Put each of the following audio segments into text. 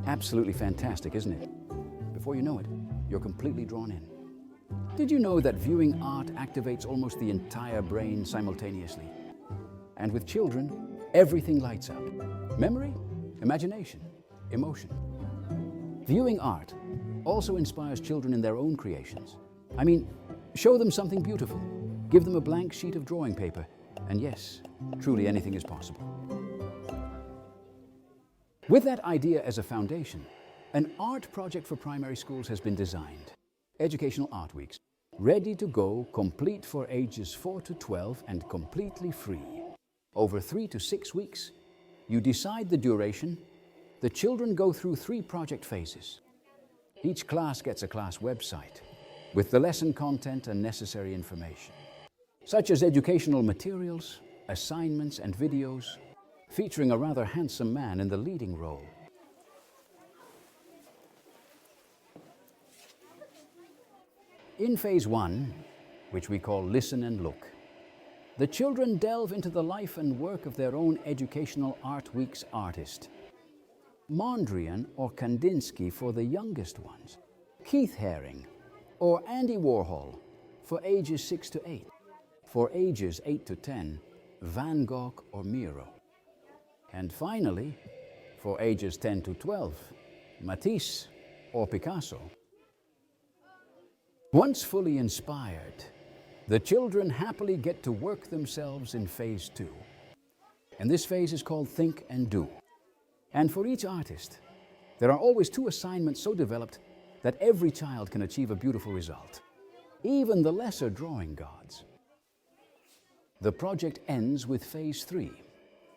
Absolutely fantastic, isn't it? Before you know it, you're completely drawn in. Did you know that viewing art activates almost the entire brain simultaneously? And with children, everything lights up. Memory, imagination, emotion. Viewing art also inspires children in their own creations. I mean, show them something beautiful, give them a blank sheet of drawing paper, and yes, truly anything is possible. With that idea as a foundation, an art project for primary schools has been designed. Educational Art Weeks, ready to go, complete for ages 4 to 12 and completely free. Over 3 to 6 weeks, you decide the duration. The children go through 3 project phases. Each class gets a class website with the lesson content and necessary information, such as educational materials, assignments and videos, featuring a rather handsome man in the leading role. In phase 1, which we call Listen and Look, the children delve into the life and work of their own Educational Art Week's artist. Mondrian or Kandinsky for the youngest ones, Keith Haring or Andy Warhol for ages 6 to 8, for ages 8 to 10, Van Gogh or Miro. And finally, for ages 10 to 12, Matisse or Picasso. Once fully inspired, the children happily get to work themselves in phase 2. And this phase is called Think and Do. And for each artist, there are always 2 assignments so developed that every child can achieve a beautiful result, even the lesser drawing gods. The project ends with phase 3,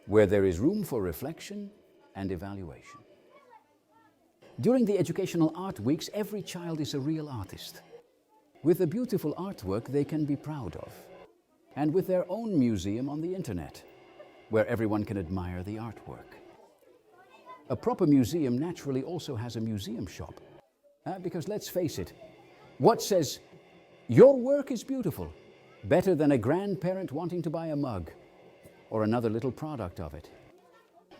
where there is room for reflection and evaluation. During the Educational Art Weeks, every child is a real artist, with a beautiful artwork they can be proud of, and with their own museum on the internet, where everyone can admire the artwork. A proper museum naturally also has a museum shop, because let's face it, what says, "Your work is beautiful," better than a grandparent wanting to buy a mug or another little product of it?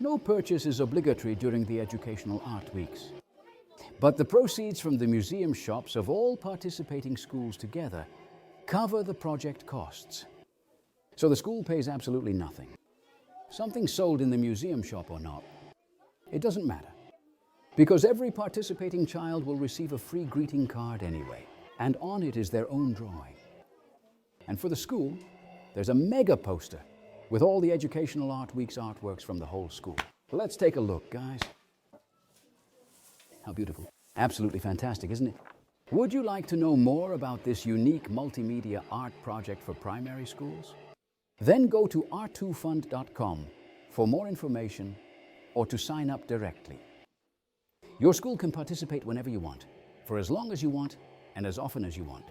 No purchase is obligatory during the Educational Art Weeks. But the proceeds from the museum shops of all participating schools together cover the project costs. So the school pays absolutely nothing. Something sold in the museum shop or not, it doesn't matter, because every participating child will receive a free greeting card anyway, and on it is their own drawing. And for the school, there's a mega poster with all the Educational Art Week's artworks from the whole school. Let's take a look, guys. How beautiful. Absolutely fantastic, isn't it? Would you like to know more about this unique multimedia art project for primary schools? Then go to Art2Fund.com for more information or to sign up directly. Your school can participate whenever you want, for as long as you want and as often as you want.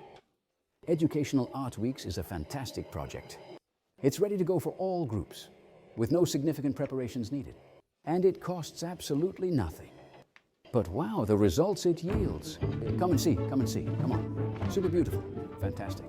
Educational Art Weeks is a fantastic project. It's ready to go for all groups, with no significant preparations needed. And it costs absolutely nothing. But wow, the results it yields. Come and see, come on. Super beautiful, fantastic.